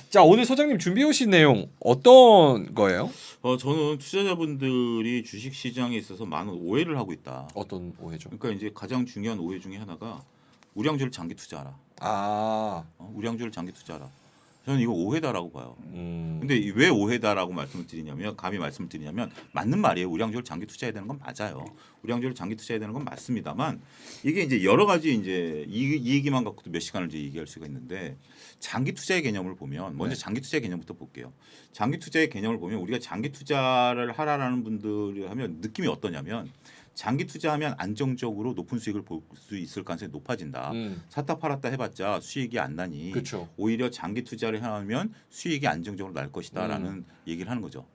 자, 오늘 소장님 준비해 오신 내용 어떤 거예요? 저는 투자자분들이 주식 시장에 있어서 많은 오해를 하고 있다. 어떤 오해죠? 그러니까 이제 가장 중요한 오해 중에 하나가 우량주를 장기 투자하라. 우량주를 장기 투자하라. 저는 이거 오해다라고 봐요. 근데 왜 오해다라고 말씀을 드리냐면 감히 말씀을 드리냐면 맞는 말이에요. 우량주를 장기 투자해야 되는 건 맞아요. 우량주를 장기 투자해야 되는 건 맞습니다만 이게 이제 여러 가지 이제 이 얘기만 갖고도 몇 시간을 이제 얘기할 수가 있는데 장기 투자의 개념을 보면 먼저 장기 투자의 개념부터 볼게요. 장기 투자의 개념을 보면 우리가 장기 투자를 하라라는 분들이 하면 느낌이 어떠냐면 장기 투자하면 안정적으로 높은 수익을 볼 수 있을 가능성이 높아진다. 샀다 팔았다 해봤자 수익이 안 나니 그쵸. 오히려 장기 투자를 하면 수익이 안정적으로 날 것이다라는 얘기를 하는 거죠.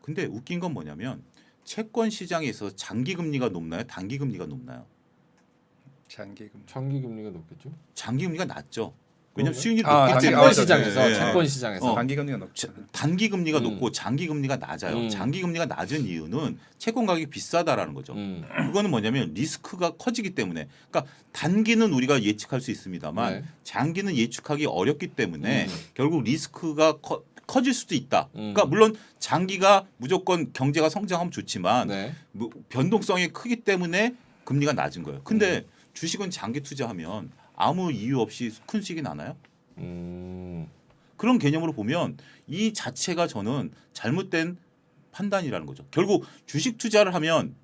근데 웃긴 건 뭐냐면 채권 시장에 있어서 장기 금리가 높나요? 단기 금리가 높나요? 장기 장기금리가 높겠죠? 장기 금리가 낮죠. 왜냐하면 그러네. 수익률이 아, 높기 단기- 때문에 채권 시장에서 예, 예. 채권 시장에서 단기 금리가 높죠. 단기 금리가 높고 장기 금리가 낮아요. 장기 금리가 낮은 이유는 채권 가격이 비싸다라는 거죠. 그거는 뭐냐면 리스크가 커지기 때문에. 그러니까 단기는 우리가 예측할 수 있습니다만 네. 장기는 예측하기 어렵기 때문에 결국 리스크가 커질 수도 있다. 그러니까 물론 장기가 무조건 경제가 성장하면 좋지만 네. 뭐 변동성이 크기 때문에 금리가 낮은 거예요. 근데 주식은 장기 투자하면 아무 이유 없이 큰 수익이 나나요? 그런 개념으로 보면 이 자체가 저는 잘못된 판단이라는 거죠. 결국 주식 투자를 하면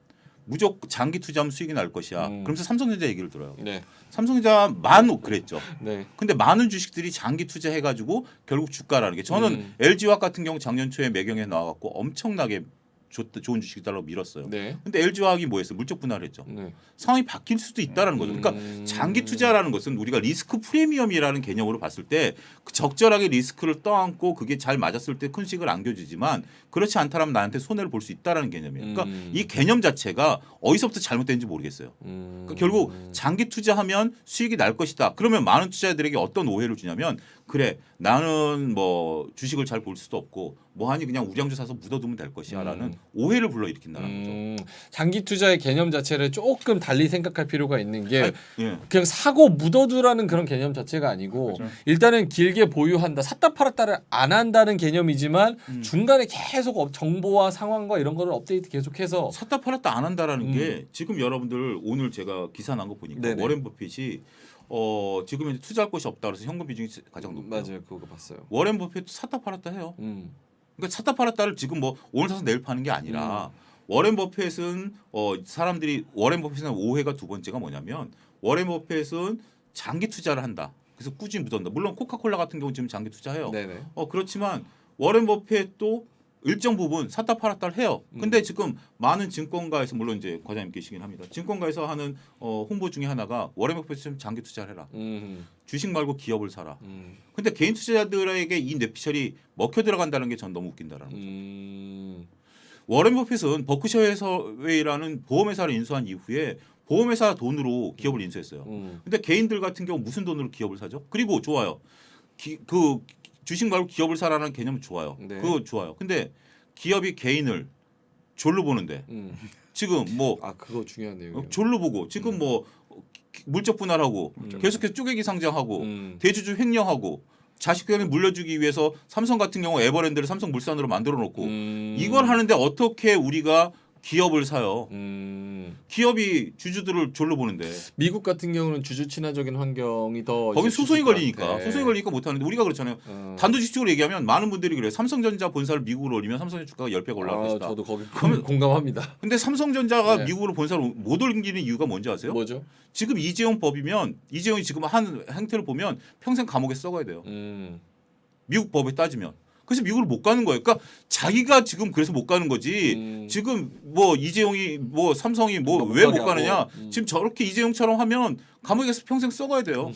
무조건 장기 투자하면 수익이 날 것이야. 그러면서 삼성전자 얘기를 들어요. 네. 삼성전자 많은 그랬죠. 네. 근데 많은 주식들이 장기 투자해가지고 결국 주가라는 게 저는 LG화학 같은 경우 작년 초에 매경에 나와갖고 엄청나게 좋은 주식이다라고 밀었어요. 네. 근데 LG화학이 뭐했어요? 물적 분할을 했죠. 네. 상황이 바뀔 수도 있다라는 거죠. 그러니까 장기 투자라는 것은 우리가 리스크 프리미엄이라는 개념으로 봤을 때 적절하게 리스크를 떠안고 그게 잘 맞았을 때 큰 수익을 안겨주지만 그렇지 않다면 나한테 손해를 볼 수 있다라는 개념이에요. 그러니까 이 개념 자체가 어디서부터 잘못된지 모르겠어요. 그러니까 결국 장기 투자하면 수익이 날 것이다. 그러면 많은 투자자들에게 어떤 오해를 주냐면 그래 나는 뭐 주식을 잘 볼 수도 없고 뭐하니 그냥 우량주 사서 묻어두면 될 것이야라는 오해를 불러일으킨다는 거죠. 장기 투자의 개념 자체를 조금 달리 생각할 필요가 있는 게 예. 그냥 사고 묻어두라는 그런 개념 자체가 아니고 그렇죠. 일단은 길게 보유한다 샀다 팔았다를 안 한다는 개념이지만 중간에 계속 정보와 상황과 이런 거를 업데이트 계속해서 샀다 팔았다 안 한다라는 게 지금 여러분들 오늘 제가 기사 난 거 보니까 네네. 워렌 버핏이 지금 이제 투자할 곳이 없다 그래서 현금 비중이 가장 높아요. 맞아요, 그거 봤어요. 워렌 버핏도 샀다 팔았다 해요. 그러니까 샀다 팔았다를 지금 뭐 오늘 사서 내일 파는 게 아니라 워렌 버핏은 사람들이 워렌 버핏은 오해가 두 번째가 뭐냐면 워렌 버핏은 장기 투자를 한다. 그래서 꾸준히 묻어둔다. 물론 코카콜라 같은 경우 지금 장기 투자해요. 네네. 그렇지만 워렌 버핏도 일정 부분 샀다 팔았다를 해요. 근데 지금 많은 증권가에서 물론 이제 과장님 계시긴 합니다. 증권가에서 하는 홍보 중에 하나가 워렌 버핏은 장기 투자를 해라. 주식 말고 기업을 사라. 근데 개인 투자자들에게 이 뇌피셜이 먹혀 들어간다는 게 전 너무 웃긴다라는 거죠. 워렌 버핏은 버크셔웨이라는 보험회사를 인수한 이후에 보험회사 돈으로 기업을 인수했어요. 근데 개인들 같은 경우 무슨 돈으로 기업을 사죠? 그리고 좋아요. 그 주식 말고 기업을 사라는 개념은 좋아요. 네. 그거 좋아요. 근데 기업이 개인을 졸로 보는데 지금 뭐 그거 중요한 내용이에요. 졸로 보고 지금 뭐 물적 분할하고 계속해서 쪼개기 상장하고 대주주 횡령하고 자식들에게 물려주기 위해서 삼성 같은 경우 에버랜드를 삼성물산으로 만들어 놓고 이걸 하는데 어떻게 우리가 기업을 사요? 기업이 주주들을 졸로 보는데 미국 같은 경우는 주주 친화적인 환경이 더 거긴 이제 소송이 걸리니까 주주들한테 소송이 걸리니까 못 하는데 우리가 그렇잖아요. 단도직입적으로 얘기하면 많은 분들이 그래요. 삼성전자 본사를 미국으로 올리면 삼성전자 주가가 10배가 올라갈 것이다. 저도 거기 공감합니다. 근데 삼성전자가 네. 미국으로 본사를 못 옮기는 이유가 뭔지 아세요? 뭐죠? 지금 이재용 법이면 이재용이 지금 한 행태를 보면 평생 감옥에 썩어야 돼요. 미국 법에 따지면. 그래서 미국을 못 가는 거예요. 그러니까 자기가 지금 그래서 못 가는 거지. 지금 뭐 이재용이 뭐 삼성이 뭐 왜 못 가느냐. 지금 저렇게 이재용처럼 하면 감옥에서 평생 썩어야 돼요.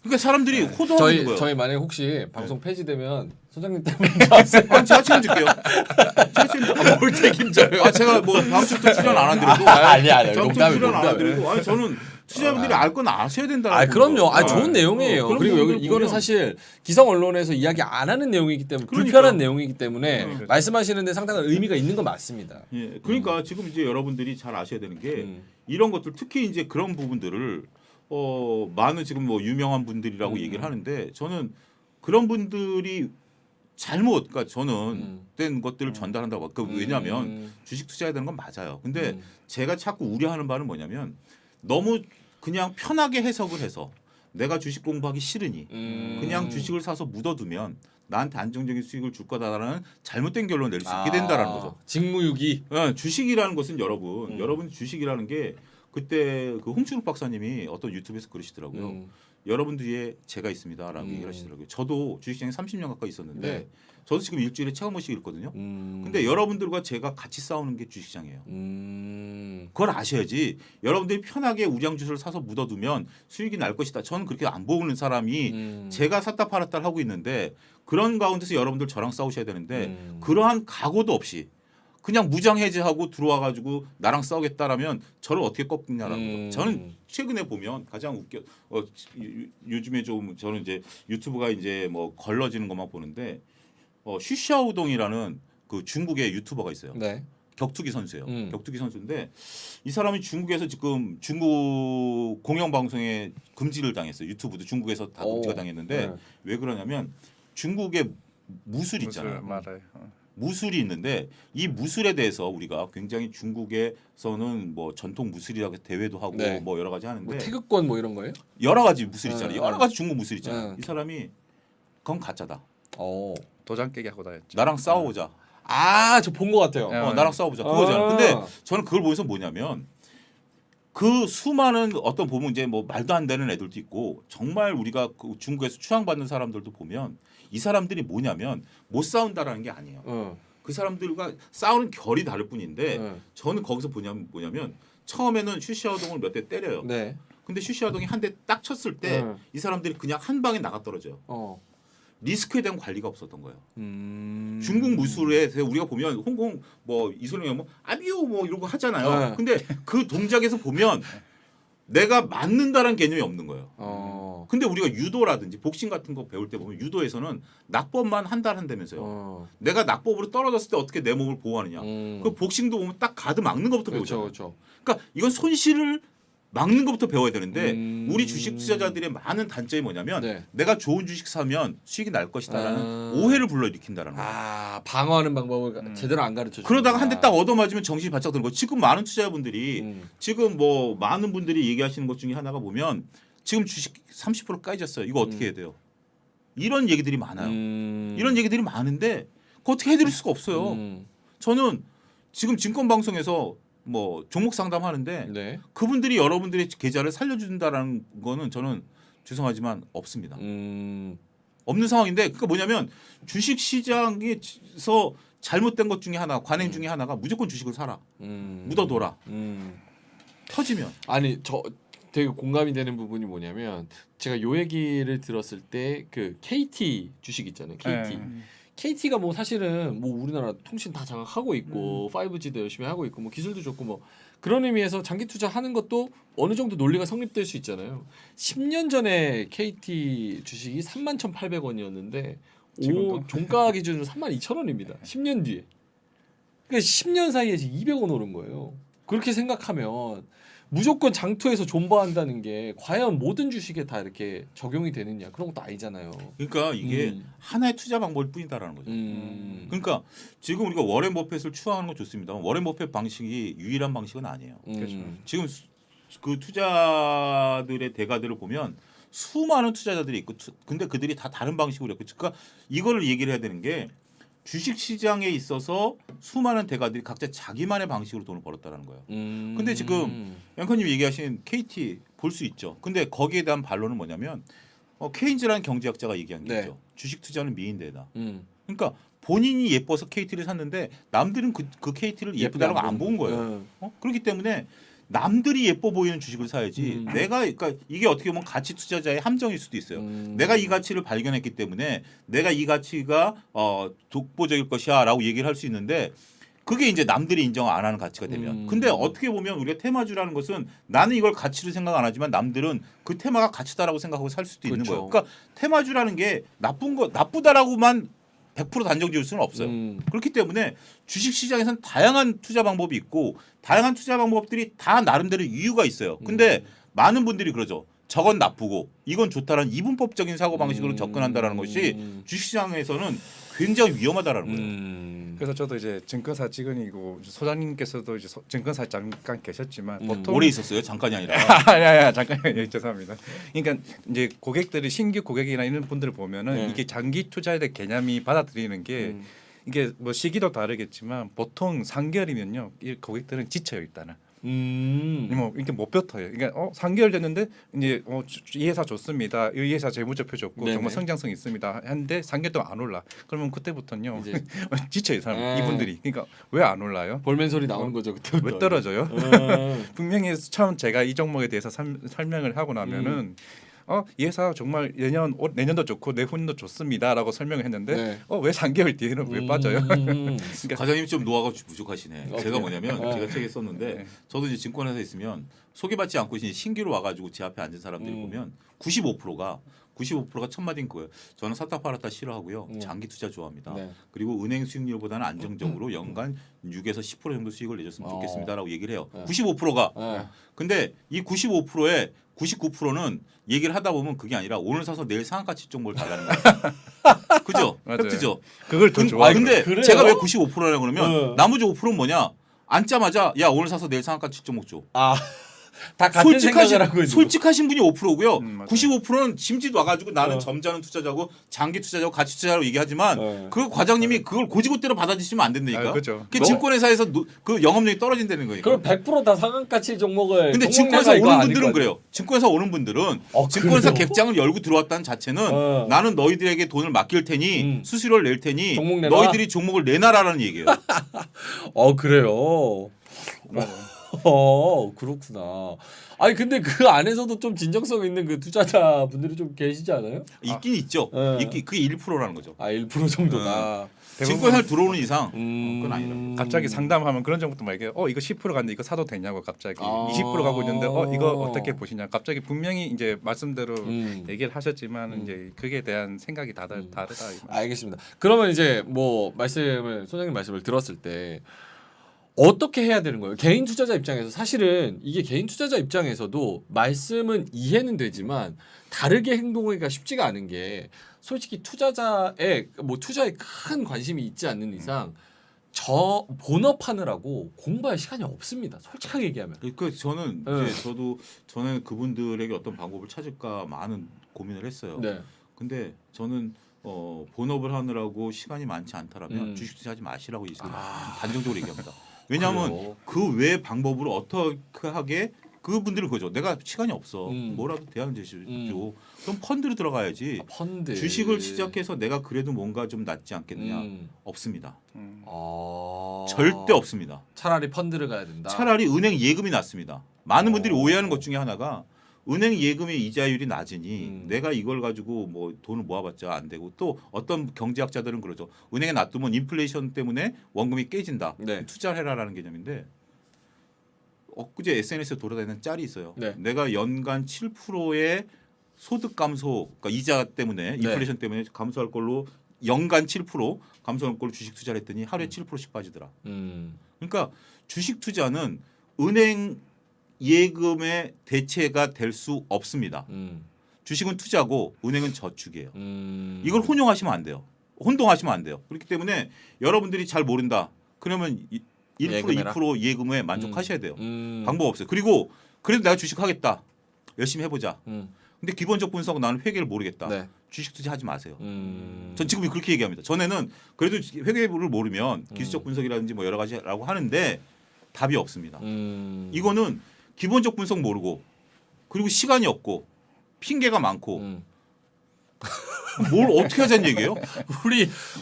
그러니까 사람들이 호도하는 거예요. 저희 만약 혹시 방송 폐지되면 소장님 때문에 아세요? 제가 책임질게요. 제가 책임질게요. 뭘 책임져요? 제가 뭐 다음 주부터 출연 안 하더라도 아니야. 다음 주 출연 안 하더라도 아니 저는 투자자분들이 알 건 아셔야 된다. 그럼요. 좋은 내용이에요. 그런 그리고 부분들 이거는 보면 사실 기성 언론에서 이야기 안 하는 내용이기 때문에 그러니까. 불편한 내용이기 때문에 말씀하시는데 상당한 의미가 있는 건 맞습니다. 예, 그러니까 지금 이제 여러분들이 잘 아셔야 되는 게 이런 것들 특히 이제 그런 부분들을 많은 지금 뭐 유명한 분들이라고 얘기를 하는데 저는 그런 분들이 잘못, 그러니까 저는 된 것들을 전달한다고. 그러니까 왜냐하면 주식 투자해야 되는 건 맞아요. 근데 제가 자꾸 우려하는 바는 뭐냐면 너무 그냥 편하게 해석을 해서 내가 주식 공부하기 싫으니 그냥 주식을 사서 묻어두면 나한테 안정적인 수익을 줄 거다라는 잘못된 결론을 내릴 수 있게 된다라는 거죠. 직무유기. 주식이라는 것은 여러분 주식이라는 게 그때 그 홍춘욱 박사님이 어떤 유튜브에서 그러시더라고요. 여러분 뒤에 제가 있습니다라고 얘기를 하시더라고요. 저도 주식시장에 30년 가까이 있었는데 네. 저도 지금 일주일에 책 한 번씩 읽거든요. 근데 여러분들과 제가 같이 싸우는 게 주식시장이에요. 그걸 아셔야지. 여러분들이 편하게 우량주를 사서 묻어두면 수익이 날 것이다. 저는 그렇게 안 보는 사람이 제가 샀다 팔았다 하고 있는데 그런 가운데서 여러분들 저랑 싸우셔야 되는데 그러한 각오도 없이 그냥 무장해제하고 들어와가지고 나랑 싸우겠다라면 저를 어떻게 꺾냐라는 거죠. 저는 최근에 보면 가장 웃겨 요즘에 좀 저는 이제 유튜브가 이제 뭐 걸러지는 것만 보는데 슈샤오동이라는 그 중국의 유튜버가 있어요. 네. 격투기 선수예요. 격투기 선수인데 이 사람이 중국에서 지금 중국 공영방송에 금지를 당했어요. 유튜브도 중국에서 다 금지가 당했는데 네. 왜 그러냐면 중국의 무술 있잖아요. 맞아요. 무술이 있는데 이 무술에 대해서 우리가 굉장히 중국에서는 뭐 전통 무술이라고 해서 대회도 하고 네. 뭐 여러 가지 하는데 뭐 태극권 뭐 이런 거예요? 여러 가지 무술 있잖아요. 네. 여러 가지 중국 무술 있잖아요. 네. 이 사람이 그건 가짜다. 도장 깨기 하고 다녔죠. 나랑 싸워보자. 저 본 것 같아요. 나랑 싸워보자. 그거잖아. 근데 저는 그걸 보면서 뭐냐면 그 수많은 어떤 보면 이제 뭐 말도 안 되는 애들도 있고 정말 우리가 그 중국에서 추앙받는 사람들도 보면 이 사람들이 뭐냐면 못 싸운다라는 게 아니에요. 그 사람들과 싸우는 결이 다를 뿐인데 저는 거기서 뭐냐면 처음에는 슈시아동을 몇 대 때려요. 네. 근데 슈시아동이 한 대 딱 쳤을 때 이 사람들이 그냥 한 방에 나가 떨어져요. 리스크에 대한 관리가 없었던 거예요. 중국 무술에 대해 우리가 보면 홍콩 뭐 이소룡이 뭐 아비오 뭐 이런 거 하잖아요. 네. 근데 그 동작에서 보면 내가 맞는다는 개념이 없는 거예요. 근데 우리가 유도라든지 복싱 같은 거 배울 때 보면 유도에서는 낙법만 한다면서요. 내가 낙법으로 떨어졌을 때 어떻게 내 몸을 보호하느냐. 그 복싱도 보면 딱 가드 막는 것부터 배우잖아요. 그렇죠. 그러니까 이건 손실을 막는 것부터 배워야 되는데 우리 주식 투자자들의 많은 단점이 뭐냐면 네. 내가 좋은 주식 사면 수익이 날 것이다라는 오해를 불러일으킨다라는 거예요. 방어하는 방법을 제대로 안 가르쳐 주고. 그러다가 한 대 딱 얻어맞으면 정신이 바짝 드는 거예요. 지금 많은 투자자분들이 지금 뭐 많은 분들이 얘기하시는 것 중에 하나가 보면 지금 주식 30% 까이졌어요. 이거 어떻게 해야 돼요? 이런 얘기들이 많아요. 이런 얘기들이 많은데 그거 어떻게 해드릴 수가 없어요. 저는 지금 증권방송에서 뭐 종목 상담하는데 네. 그분들이 여러분들의 계좌를 살려준다라는 거는 저는 죄송하지만 없습니다. 없는 상황인데 그러니까 뭐냐면 주식 시장에서 잘못된 것 중에 하나 관행 중에 하나가 무조건 주식을 사라. 묻어둬라. 터지면. 아니 저 되게 공감이 되는 부분이 뭐냐면 제가 요 얘기를 들었을 때 그 KT 주식 있잖아요. KT. KT가 뭐 사실은 뭐 우리나라 통신 다 장악하고 있고 5G도 열심히 하고 있고 뭐 기술도 좋고 뭐 그런 의미에서 장기 투자하는 것도 어느 정도 논리가 성립될 수 있잖아요. 10년 전에 KT 주식이 31,800원이었는데 지금도? 종가 기준으로 32,000원입니다. 10년 뒤에. 그러니까 10년 사이에 지금 200원 오른 거예요. 그렇게 생각하면 무조건 장투에서 존버한다는 게 과연 모든 주식에 다 이렇게 적용이 되느냐 그런 것도 아니잖아요. 그러니까 이게 하나의 투자 방법일 뿐이다라는 거죠. 그러니까 지금 우리가 워렌 버핏을 추앙하는 건 좋습니다만 워렌 버핏 방식이 유일한 방식은 아니에요. 지금 그 투자들의 대가들을 보면 수많은 투자자들이 있고 근데 그들이 다 다른 방식으로 했고 그러니까 이거를 얘기를 해야 되는 게 주식 시장에 있어서 수많은 대가들이 각자 자기만의 방식으로 돈을 벌었다라는 거예요. 근데 지금 앵커님이 얘기하신 KT 볼 수 있죠. 근데 거기에 대한 반론은 뭐냐면 케인즈라는 경제학자가 얘기한 게 네. 있죠. 주식 투자는 미인대다. 그러니까 본인이 예뻐서 KT를 샀는데 남들은 그 KT를 예쁘다고 안 본 거예요. 그렇기 때문에 남들이 예뻐 보이는 주식을 사야지. 그러니까 이게 어떻게 보면 가치 투자자의 함정일 수도 있어요. 내가 이 가치를 발견했기 때문에 내가 이 가치가 독보적일 것이야라고 얘기를 할 수 있는데 그게 이제 남들이 인정 안 하는 가치가 되면. 근데 어떻게 보면 우리가 테마주라는 것은 나는 이걸 가치로 생각 안 하지만 남들은 그 테마가 가치다라고 생각하고 살 수도 있는 거예요. 그러니까 테마주라는 게 나쁘다라고만 100% 단정 지을 수는 없어요. 그렇기 때문에 주식 시장에서는 다양한 투자 방법이 있고 다양한 투자 방법들이 다 나름대로 이유가 있어요. 근데 많은 분들이 그러죠. 저건 나쁘고 이건 좋다라는 이분법적인 사고 방식으로 접근한다라는 것이 주식시장에서는 굉장히 위험하다라는 거예요. 그래서 저도 이제 증권사 직원이고 소장님께서도 이제 증권사에 잠깐 계셨지만 보통 오래 있었어요. 잠깐이 아니라. 아니야 잠깐만요. 죄송합니다. 그러니까 이제 고객들이 신규 고객이나 이런 분들을 보면은 이게 장기 투자에 대한 개념이 받아들이는 게 이게 뭐 시기도 다르겠지만 보통 3개월이면요 이 고객들은 지쳐요 일단은. 뭐 이렇게 못 뱉어요. 그러니까 3개월 됐는데 이제 이 회사 좋습니다. 이 회사 재무제표 좋고 네네. 정말 성장성 있습니다. 했는데 3개월 동안 안 올라. 그러면 그때부터는요 이제 지쳐요 사람 이분들이. 그러니까 왜 안 올라요? 볼멘 소리 나오는 거죠 그때. 왜 떨어져요? 분명히 처음 제가 이 종목에 대해서 설명을 하고 나면은 이 회사 정말 내년도 좋고 내후년도 좋습니다라고 설명을 했는데 네. 왜 3개월 뒤에는 왜 빠져요? 그러니까 과장님 좀 노하우가 부족하시네. 제가 그래요? 뭐냐면 제가 책에 썼는데 네. 저도 이제 증권회사에 있으면 소개받지 않고 신규로 와가지고 제 앞에 앉은 사람들이 보면 95%가 첫 마디인 거예요. 저는 샀다 팔았다 싫어하고요. 장기 투자 좋아합니다. 네. 그리고 은행 수익률보다는 안정적으로 연간 6에서 10% 정도 수익을 내줬으면 좋겠습니다라고 얘기를 해요. 95%가. 근데 이 95%에 99%는 얘기를 하다 보면 그게 아니라 오늘 사서 내일 상한가치 종목을 달라는 거예요. 그죠? 맞아요. 팩트죠. 그걸 더 좋아. 근데 그래요? 제가 왜 95%라고 그러면 나머지 5%는 뭐냐? 앉자마자 야 오늘 사서 내일 상한가치 종목 줘. 다 같은 생각을 하고 있는 솔직하신 분이 5%고요. 맞아요. 95%는 짐짓 와가지고 나는 점잖은 투자자고 장기 투자자고 가치 투자자고 얘기하지만 그 과장님이 그걸 고지고대로 받아주시면 안 된다니까. 그죠. 그 증권회사에서 그 영업력이 떨어진다는 거니까. 그럼 100%다 상한가치 종목을. 근데 종목 증권회사 내가 이거 오는 아닐 분들은 거 그래요. 증권회사 오는 분들은 증권회사 그래요? 객장을 열고 들어왔다는 자체는 나는 너희들에게 돈을 맡길 테니 수수료를 낼 테니 종목 내놔? 너희들이 종목을 내놔라라는 얘기예요. 그래요. 그렇구나. 아니 근데 그 안에서도 좀 진정성 있는 그 투자자분들이 좀 계시지 않아요? 있긴 있죠. 그게 1%라는 거죠. 1% 정도다. 증권회사 들어오는 이상 그건 아니라. 갑자기 상담하면 그런 정보도 막 얘기해요. 이거 10% 갔는데 이거 사도 되냐고 갑자기 20% 가고 있는데 이거 어떻게 보시냐. 갑자기 분명히 이제 말씀대로 얘기를 하셨지만 이제 그게 대한 생각이 다르다. 이 말. 알겠습니다. 그러면 이제 뭐 소장님 말씀을 들었을 때 어떻게 해야 되는 거예요? 개인 투자자 입장에서 사실은 이게 개인 투자자 입장에서도 말씀은 이해는 되지만 다르게 행동하기가 쉽지가 않은 게 솔직히 투자자의 투자에 큰 관심이 있지 않는 이상 저 본업하느라고 공부할 시간이 없습니다. 솔직하게 얘기하면. 그 저는 이제 저도 전에 그분들에게 어떤 방법을 찾을까 많은 고민을 했어요. 네. 근데 저는 본업을 하느라고 시간이 많지 않다라면 주식 투자하지 마시라고 단정적으로 얘기합니다. 왜냐하면 그래요? 그 외 방법으로 어떻게 하게 그분들은 그죠. 내가 시간이 없어. 뭐라도 대안 제시줘. 그럼 펀드로 들어가야지. 펀드. 주식을 시작해서 내가 그래도 뭔가 좀 낫지 않겠느냐. 없습니다. 아. 절대 없습니다. 차라리 펀드를 가야 된다. 차라리 은행 예금이 낫습니다. 많은 분들이 오해하는 것 중에 하나가 은행 예금의 이자율이 낮으니 내가 이걸 가지고 뭐 돈을 모아봤자 안 되고 또 어떤 경제학자들은 그러죠. 은행에 놔두면 인플레이션 때문에 원금이 깨진다. 네. 투자를 해라라는 개념인데 엊그제 SNS에 돌아다니는 짤이 있어요. 네. 내가 연간 7%의 소득 감소, 그러니까 이자 때문에 인플레이션 때문에 감소할 걸로 연간 7% 감소할 걸로 주식 투자를 했더니 하루에 7%씩 빠지더라. 그러니까 주식 투자는 은행 예금의 대체가 될 수 없습니다. 주식은 투자고 은행은 저축이에요. 이걸 혼용하시면 안 돼요. 혼동하시면 안 돼요. 그렇기 때문에 여러분들이 잘 모른다. 그러면 1% 예금해라? 2% 예금에 만족하셔야 돼요. 방법 없어요. 그리고 그래도 내가 주식하겠다. 열심히 해보자. 근데 기본적 분석은 나는 회계를 모르겠다. 네. 주식 투자하지 마세요. 전 지금 그렇게 얘기합니다. 전에는 그래도 회계를 모르면 기술적 분석이라든지 뭐 여러 가지라고 하는데 답이 없습니다. 이거는 기본적 분석 모르고 그리고 시간이 없고 핑계가 많고 뭘 어떻게 하자는 얘기예요?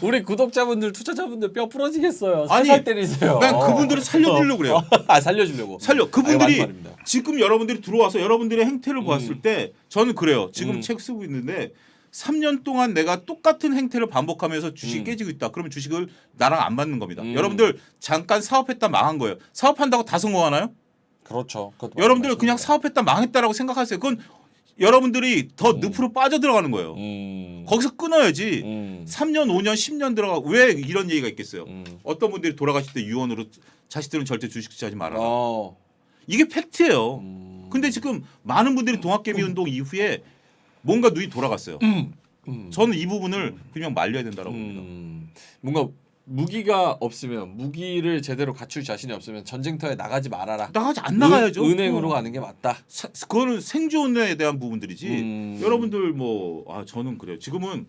우리 구독자분들 투자자분들 뼈 부러지겠어요. 아니, 살살 때리세요. 난 그분들을 살려주려고 그래요. 살려주려고. 그분들이 맞는 말입니다. 지금 여러분들이 들어와서 여러분들의 행태를 보았을 때 저는 그래요. 지금 책 쓰고 있는데 3년 동안 내가 똑같은 행태를 반복하면서 주식이 깨지고 있다. 그러면 주식을 나랑 안 맞는 겁니다. 여러분들 잠깐 사업했다 망한 거예요. 사업한다고 다 성공하나요? 그렇죠. 여러분들 그냥 사업했다 망했다라고 생각하세요. 그건 여러분들이 더 늪으로 빠져들어가는 거예요. 거기서 끊어야지. 3년, 5년, 10년 들어가 왜 이런 얘기가 있겠어요. 어떤 분들이 돌아가실 때 유언으로 자식들은 절대 주식 투자하지 말아라. 이게 팩트예요. 근데 지금 많은 분들이 동학개미 운동 이후에 뭔가 눈이 돌아갔어요. 저는 이 부분을 그냥 말려야 된다고 봅니다. 뭔가 무기가 없으면 무기를 제대로 갖출 자신이 없으면 전쟁터에 나가지 말아라. 나가지 안 나가야죠. 은행으로 가는 게 맞다. 그거는 생존에 대한 부분들이지. 여러분들 저는 그래요. 지금은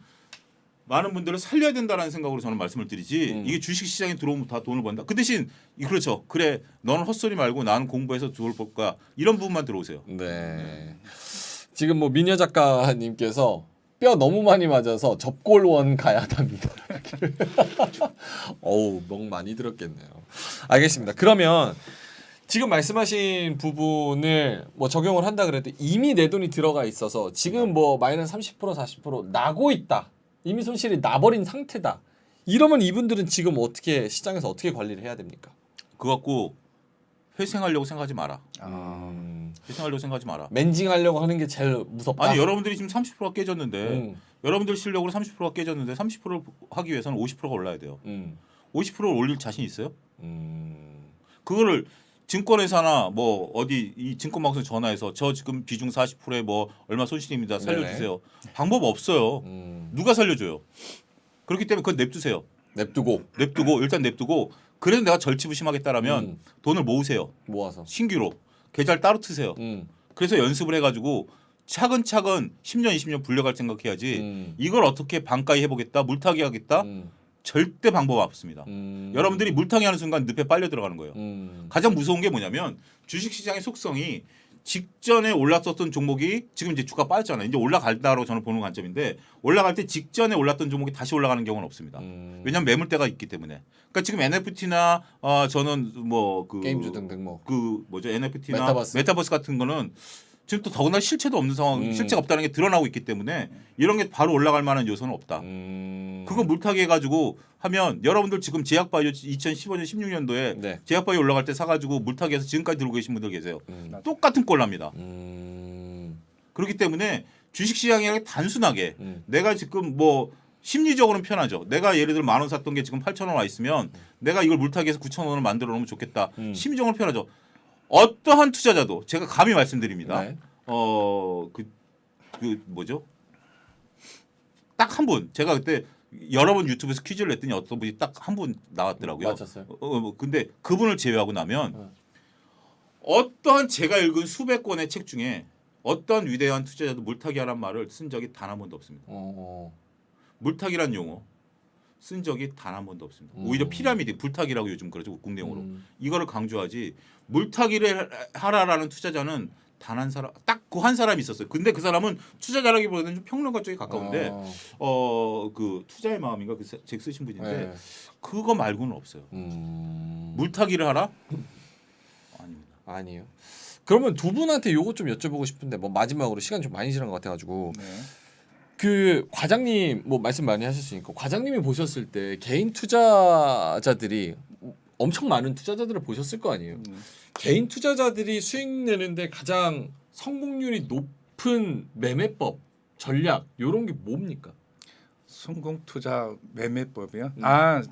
많은 분들을 살려야 된다는 생각으로 저는 말씀을 드리지. 이게 주식 시장에 들어오면 다 돈을 번다. 그 대신 그렇죠. 그래, 너는 헛소리 말고 나는 공부해서 돈을 벌 거야. 이런 부분만 들어오세요. 네. 지금 뭐 미녀 작가님께서 뼈 너무 많이 맞아서 접골원 가야 합니다. 어우, 멍 많이 들었겠네요. 알겠습니다. 그러면 지금 말씀하신 부분을 뭐 적용을 한다 그래도 이미 내 돈이 들어가 있어서 지금 뭐 마이너스 30% 40% 나고 있다. 이미 손실이 나버린 상태다. 이러면 이분들은 지금 어떻게 시장에서 어떻게 관리를 해야 됩니까? 그거 갖고 회생하려고 생각하지 마라. 회생하려고 생각하지 마라. 멘징하려고 하는 게 제일 무섭다. 아니 여러분들이 지금 30%가 깨졌는데 여러분들 실력으로 30%가 깨졌는데 30%를 하기 위해서는 50%가 올라야 돼요. 50%를 올릴 자신 있어요? 그거를 증권회사나 뭐 어디 이 증권방송 전화해서 저 지금 비중 40%에 뭐 얼마 손실입니다. 살려주세요. 방법 없어요. 누가 살려줘요? 그렇기 때문에 그건 냅두세요. 냅두고 일단 냅두고 그래도 내가 절치부심하겠다라면 돈을 모으세요. 모아서 신규로 계좌를 따로 트세요. 그래서 연습을 해가지고 차근차근 10년 20년 불려갈 생각해야지 이걸 어떻게 반가이 해보겠다 물타기 하겠다 절대 방법 없습니다. 여러분들이 물타기 하는 순간 늪에 빨려 들어가는 거예요. 가장 무서운 게 뭐냐면 주식시장의 속성이 직전에 올랐었던 종목이 지금 이제 주가 빠졌잖아요. 이제 올라갈다라고 저는 보는 관점인데 올라갈 때 직전에 올랐던 종목이 다시 올라가는 경우는 없습니다. 왜냐하면 매물대가 있기 때문에. 그러니까 지금 NFT나 저는 뭐 그 게임주 등등 뭐 그 뭐죠 NFT나 메타버스 같은 거는 지금 또 더구나 실체도 없는 상황, 실체가 없다는 게 드러나고 있기 때문에 이런 게 바로 올라갈 만한 요소는 없다. 그거 물타기 해가지고 하면 여러분들 지금 제약바이오 2015년 16년도에 네. 제약바이오 올라갈 때 사가지고 물타기해서 지금까지 들고 계신 분들 계세요. 똑같은 꼴 납니다. 그렇기 때문에 주식시장이 단순하게 내가 지금 뭐 심리적으로는 편하죠. 내가 예를 들어 10,000원 샀던 게 지금 8,000원 와 있으면 내가 이걸 물타기해서 9,000원을 만들어 놓으면 좋겠다. 심리적으로 편하죠. 어떠한 투자자도 제가 감히 말씀드립니다. 네. 그 뭐죠? 딱 한 분. 제가 그때 여러 번 유튜브에서 퀴즈를 냈더니 어떤 분이 딱 한 분 나왔더라고요. 맞췄어요. 근데 그분을 제외하고 나면 어떠한 제가 읽은 수백 권의 책 중에 어떠한 위대한 투자자도 물타기하라는 말을 쓴 적이 단 한 번도 없습니다. 물타기란 용어 쓴 적이 단 한 번도 없습니다. 오히려 피라미드, 불타기라고 요즘 그러죠. 국내용어로. 이거를 강조하지 물타기를 하라라는 투자자는 단 한 사람, 딱 그 한 사람이 있었어요. 근데 그 사람은 투자자라기보다는 좀 평론가 쪽에 가까운데 그 투자의 마음인가 그 책 쓰신 분인데 네. 그거 말고는 없어요. 물타기를 하라? 아닙니다. 아니요. 그러면 두 분한테 요거 좀 여쭤보고 싶은데 뭐 마지막으로 시간 좀 많이 지난 것 같아가지고 그 과장님 뭐 말씀 많이 하셨으니까 과장님이 보셨을 때 개인 투자자들이 엄청 많은 투자자들을 보셨을 거 아니에요. 개인 투자자들이 수익 내는데 가장 성공률이 높은 매매법 전략 요런 게 뭡니까? 성공 투자 매매법이요?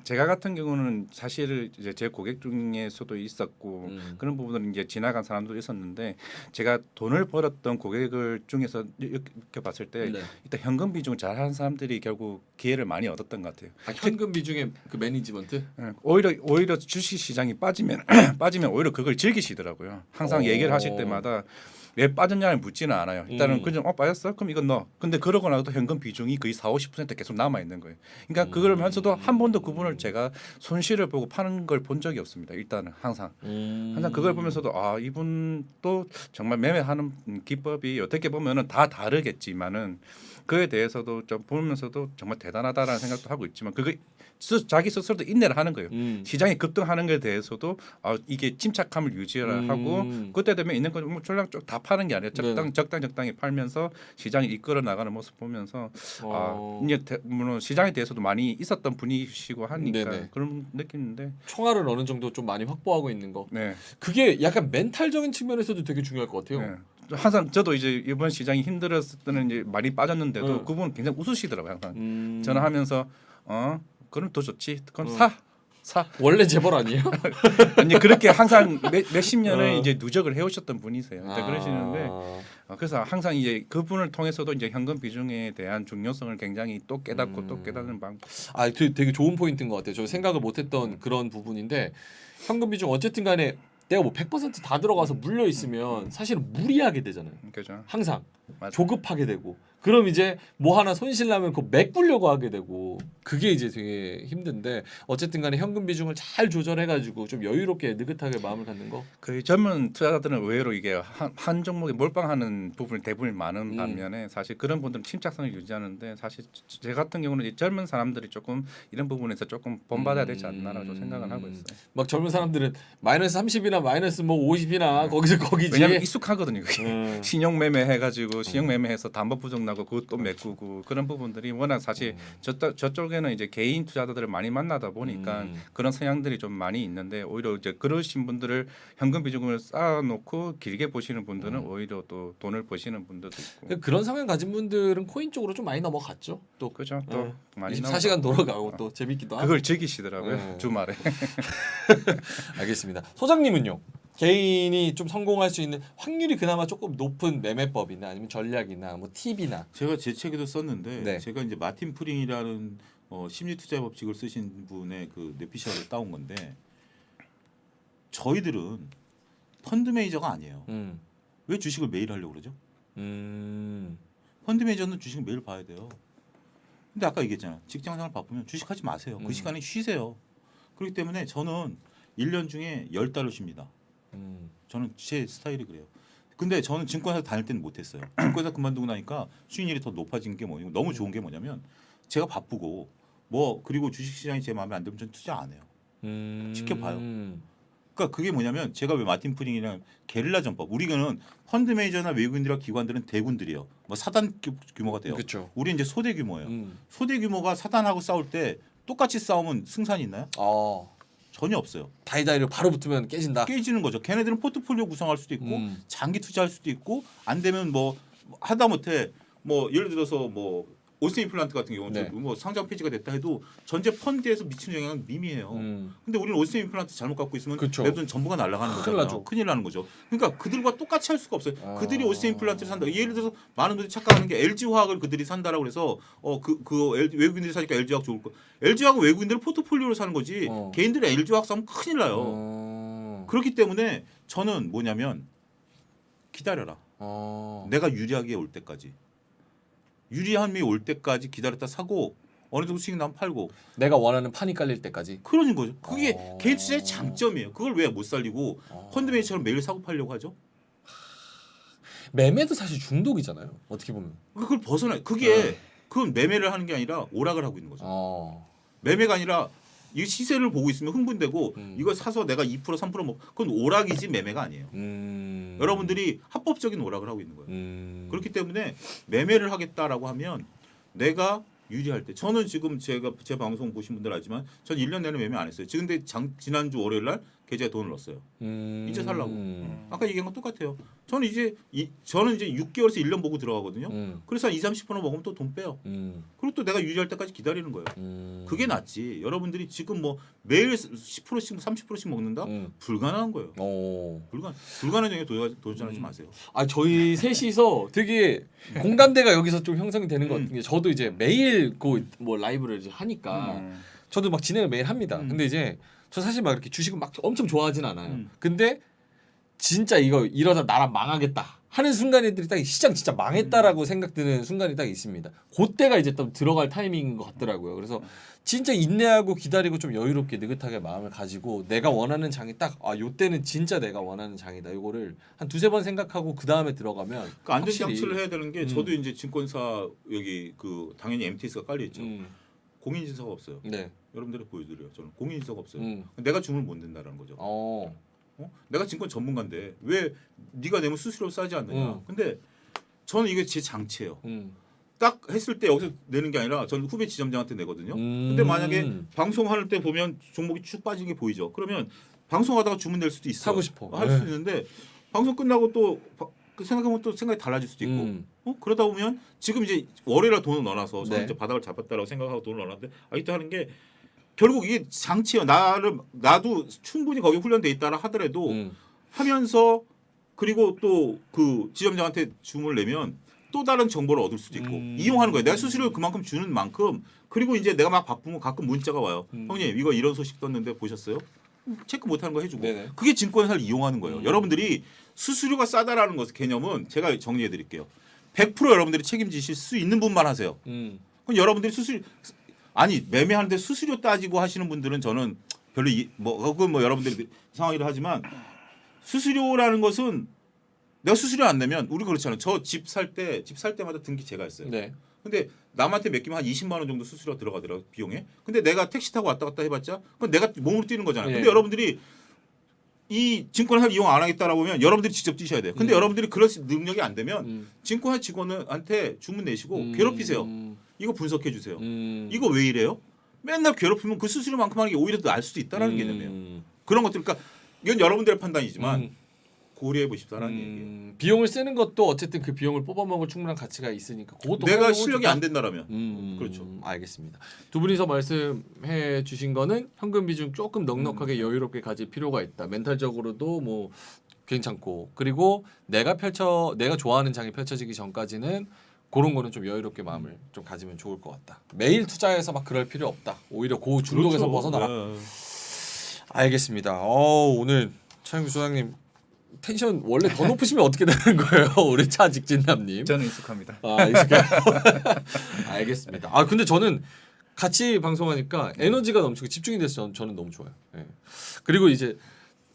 제가 같은 경우는 사실 이제 제 고객 중에서도 있었고 그런 부분은 이제 지나간 사람도 있었는데 제가 돈을 벌었던 고객을 중에서 이렇게 봤을 때 네. 일단 현금 비중 잘하는 사람들이 결국 기회를 많이 얻었던 것 같아요. 현금 비중의 그 매니지먼트? 오히려 주식 시장이 빠지면 오히려 그걸 즐기시더라고요. 항상 얘기를 하실 때마다 왜 빠졌냐를 묻지는 않아요. 일단은 그냥 빠졌어? 그럼 이건 넣어. 근데 그러고 나도 현금 비중이 거의 40-50% 계속 남아 있는 거예요. 그러니까 그러면서도 한 번도 그분을 제가 손실을 보고 파는 걸 본 적이 없습니다. 일단은 항상 그걸 보면서도 이분도 정말 매매하는 기법이 어떻게 보면은 다 다르겠지만은 그에 대해서도 좀 보면서도 정말 대단하다라는 생각도 하고 있지만 그게 자기 스스로도 인내를 하는 거예요. 시장이 급등하는 것에 대해서도 이게 침착함을 유지를 하고 그때 되면 있는 건 뭐 전략 쪽 다 파는 게 아니라 적당히 팔면서 시장이 이끌어 나가는 모습 보면서 이제 물론 시장에 대해서도 많이 있었던 분이시고 하니까 네네. 그런 느낌인데 총알을 어느 정도 좀 많이 확보하고 있는 거. 네. 그게 약간 멘탈적인 측면에서도 되게 중요할 것 같아요. 네. 항상 저도 이제 이번 시장이 힘들었을 때는 이제 많이 빠졌는데도 그분은 굉장히 웃으시더라고요. 항상 전화하면서 그럼 더 좋지. 그럼 원래 재벌 아니에요? 아니 그렇게 항상 몇십 년을 어. 이제 누적을 해오셨던 분이세요. 그러시는데 그래서 항상 이제 그분을 통해서도 이제 현금 비중에 대한 중요성을 굉장히 또 깨닫고 또 깨닫는 방법. 되게 좋은 포인트인 것 같아요. 저 생각을 못했던 그런 부분인데 현금 비중 어쨌든간에 내가 뭐 100%다 들어가서 물려 있으면 사실은 무리하게 되잖아요. 그죠? 항상 맞아요. 조급하게 되고 그럼 이제 뭐 하나 손실 나면 그거 메꾸려고 하게 되고 그게 이제 되게 힘든데 어쨌든 간에 현금 비중을 잘 조절해 가지고 좀 여유롭게 느긋하게 마음을 갖는 거. 그 젊은 투자자들은 의외로 이게 한 종목에 몰빵하는 부분이 대부분 많은 반면에 사실 그런 분들은 침착성을 유지하는데 사실 제 같은 경우는 이 젊은 사람들이 조금 이런 부분에서 조금 본받아야 되지 않나라고 생각을 하고 있어요. 막 젊은 사람들은 마이너스 30이나 마이너스 뭐 50이나 거기서 거기지. 왜냐면 익숙하거든요. 그게. 신용 매매 해가지고 신용 매매해서 담보 부족 나고 그것도 메꾸고 그런 부분들이 워낙 사실 저쪽에는 이제 개인 투자자들을 많이 만나다 보니까 그런 성향들이 좀 많이 있는데 오히려 이제 그러신 분들을 현금 비중을 쌓아놓고 길게 보시는 분들은 오히려 또 돈을 버시는 분들도 있고 그런 성향 가진 분들은 코인 쪽으로 좀 많이 넘어갔죠. 또 그죠? 또 많이 24시간 돌아가고 또 재밌기도 하고. 그걸 즐기시더라고요. 주말에. 알겠습니다. 소장님은요? 개인이 좀 성공할 수 있는 확률이 그나마 조금 높은 매매법이나 아니면 전략이나 뭐 팁이나 제가 제 책에도 썼는데 네. 제가 이제 마틴 프링이라는 심리 투자 법칙을 쓰신 분의 그 뇌피셜을 따온 건데 저희들은 펀드 매니저가 아니에요. 왜 주식을 매일 하려고 그러죠? 펀드 매니저는 주식 매일 봐야 돼요. 근데 아까 얘기했잖아요. 직장생활 바쁘면 주식하지 마세요. 그 시간에 쉬세요. 그렇기 때문에 저는 1년 중에 10달러 쉽니다. 저는 제 스타일이 그래요. 근데 저는 증권회사 다닐 때는 못했어요. 증권회사 그만두고 나니까 수익률이 더 높아진 게 뭐냐면 너무 좋은 게 뭐냐면 제가 바쁘고 뭐 그리고 주식시장이 제 마음에 안 들면 전 투자 안 해요. 지켜봐요. 그러니까 그게 뭐냐면 제가 왜 마틴 프링이랑 게릴라 전법 우리는 펀드 매니저나 외국인들과 기관들은 대군들이요. 뭐 사단 규모가 돼요. 그쵸. 우리 이제 소대 규모예요. 소대 규모가 사단하고 싸울 때 똑같이 싸우면 승산이 있나요? 전혀 없어요. 다이다이로 바로 붙으면 깨진다. 깨지는 거죠. 걔네들은 포트폴리오 구성할 수도 있고 장기 투자할 수도 있고 안 되면 뭐 하다못해 뭐 예를 들어서 뭐 오스틴 플란트 같은 경우는 네. 뭐 상장 폐지가 됐다 해도 전체 펀드에서 미치는 영향은 미미해요. 근데 우리는 오스틴 플란트 잘못 갖고 있으면 그쵸. 내 돈 전부가 날아가는 큰일 거잖아요. 나죠. 큰일 나는 거죠. 그러니까 그들과 똑같이 할 수가 없어요. 그들이 오스틴 플란트를 산다. 예를 들어서 많은 분들이 착각하는 게 LG 화학을 그들이 산다라고 그래서 외국인들이 사니까 LG 화학 좋을 거. LG 화학은 외국인들 포트폴리오를 사는 거지. 개인들이 LG 화학 사면 큰일 나요. 그렇기 때문에 저는 뭐냐면 기다려라. 내가 유리하게 올 때까지. 유리함이 올 때까지 기다렸다 사고 어느 정도 수익 나면 팔고 내가 원하는 판이 깔릴 때까지. 그러는 거죠. 그게 개인 투자의 장점이에요. 그걸 왜 못 살리고 펀드 매니저처럼 매일 사고 팔려고 하죠? 매매도 사실 중독이잖아요. 어떻게 보면. 그걸 벗어나. 그게 그건 매매를 하는 게 아니라 오락을 하고 있는 거죠. 매매가 아니라 이 시세를 보고 있으면 흥분되고 이거 사서 내가 2% 3% 먹 그건 오락이지 매매가 아니에요. 여러분들이 합법적인 오락을 하고 있는 거예요. 그렇기 때문에 매매를 하겠다라고 하면 내가 유리할 때 저는 지금 제가 제 방송 보신 분들 알지만 전 1년 내내 매매 안 했어요. 지금 근데 지난주 월요일 날 계좌에 돈을 넣었어요. 이제 살라고. 아까 얘기한 건 똑같아요. 저는 이제 6개월에서 1년 보고 들어가거든요. 그래서 한 20-30% 먹으면 또 돈 빼요. 그리고 또 내가 유지할 때까지 기다리는 거예요. 그게 낫지. 여러분들이 지금 뭐 매일 10%씩 30%씩 먹는다? 불가능한 거예요. 불가능한 영역에 도전하지 마세요. 저희 셋이서 되게 공감대가 여기서 좀 형성이 되는 것 같은 게 저도 이제 매일 뭐 라이브를 이제 하니까 저도 막 진행을 매일 합니다. 근데 이제 저 사실 막 이렇게 주식을 막 엄청 좋아하진 않아요. 근데 진짜 이러다 나라 망하겠다 하는 순간들이 딱 시장 진짜 망했다라고 생각드는 순간이 딱 있습니다. 그때가 이제 또 들어갈 타이밍인 것 같더라고요. 그래서 진짜 인내하고 기다리고 좀 여유롭게 느긋하게 마음을 가지고 내가 원하는 장이 딱 요때는 진짜 내가 원하는 장이다. 이거를 한 2-3번 생각하고 그 다음에 들어가면 그러니까 안전장치를 해야 되는 게 저도 이제 증권사 여기 그 당연히 MTS가 깔려 있죠. 공인인증서가 없어요. 네. 여러분들이 보여드려요. 저는 공인인증서가 없어요. 내가 주문을 못 낸다라는 거죠. 내가 증권 전문가인데 왜 네가 내면 수수료 싸지 않느냐. 근데 저는 이게 제 장치예요. 딱 했을 때 여기서 내는 게 아니라 저는 후배 지점장한테 내거든요. 근데 만약에 방송할 때 보면 종목이 쭉 빠진 게 보이죠. 그러면 방송하다가 주문 낼 수도 있어요. 사고 싶어. 할 수 있는데 방송 끝나고 또 생각하면 또 생각이 달라질 수도 있고 그러다 보면 지금 이제 월요일에 돈을 넣어놔서 저는 이제 바닥을 잡았다라고 생각하고 돈을 넣어놨는데 아직도 하는 게 결국 이게 장치예요. 나도 충분히 거기 훈련돼 있다라 하더라도 하면서 그리고 또 그 지점장한테 주문을 내면 또 다른 정보를 얻을 수도 있고 이용하는 거예요. 내가 수수료를 그만큼 주는 만큼 그리고 이제 내가 막 바쁘면 가끔 문자가 와요. 형님 이거 이런 소식 떴는데 보셨어요? 체크 못하는 거 해주고 네네. 그게 증권회사를 이용하는 거예요. 여러분들이 수수료가 싸다라는 것 개념은 제가 정리해 드릴게요. 100% 여러분들이 책임지실 수 있는 분만 하세요. 그럼 여러분들이 매매하는데 수수료 따지고 하시는 분들은 저는 별로 그건 뭐 여러분들이 상황이라 하지만 수수료라는 것은 내가 수수료 안 내면 우리 그렇잖아요. 저 집 살 때마다 등기 제가 했어요. 네. 근데 남한테 맡기면 한 20만 원 정도 수수료가 들어가더라고요. 비용에. 근데 내가 택시 타고 왔다 갔다 해봤자 그건 내가 몸으로 뛰는 거잖아요. 근데 네. 여러분들이 이 증권회사를 이용 안 하겠다라고 하면 여러분들이 직접 뛰셔야 돼요. 근데 여러분들이 그럴 능력이 안 되면 증권회사 직원한테 주문 내시고 괴롭히세요. 이거 분석해 주세요. 이거 왜 이래요? 맨날 괴롭히면 그 수수료만큼 하는 게 오히려 더 날 수도 있다라는 개념이에요. 그런 것들 그러니까 이건 여러분들의 판단이지만 고려해 보십사라는 얘기예요. 비용을 쓰는 것도 어쨌든 그 비용을 뽑아먹을 충분한 가치가 있으니까 그것도 내가 실력이 안 된다라면 그렇죠. 알겠습니다. 두 분이서 말씀해 주신 거는 현금 비중 조금 넉넉하게 여유롭게 가질 필요가 있다. 멘탈적으로도 뭐 괜찮고 그리고 내가 좋아하는 장이 펼쳐지기 전까지는 그런 거는 좀 여유롭게 마음을 좀 가지면 좋을 것 같다. 매일 투자해서 막 그럴 필요 없다. 오히려 그 중독에서 그렇죠. 벗어나라. 네. 알겠습니다. 오늘 차영규 소장님 텐션 원래 더 높으시면 어떻게 되는 거예요? 우리 차 직진남님. 저는 익숙합니다. 익숙해요. 알겠습니다. 근데 저는 같이 방송하니까 에너지가 넘치고 집중이 돼서 저는 너무 좋아요. 예. 그리고 이제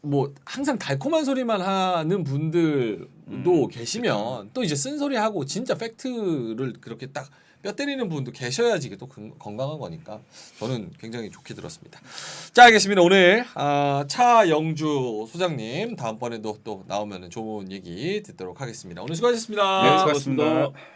뭐 항상 달콤한 소리만 하는 분들도 계시면 또 이제 쓴소리 하고 진짜 팩트를 그렇게 딱 뼈 때리는 분도 계셔야지 이게 또 건강한 거니까 저는 굉장히 좋게 들었습니다. 자, 알겠습니다. 오늘 차영주 소장님 다음번에도 또 나오면 좋은 얘기 듣도록 하겠습니다. 오늘 수고하셨습니다. 네, 수고하셨습니다.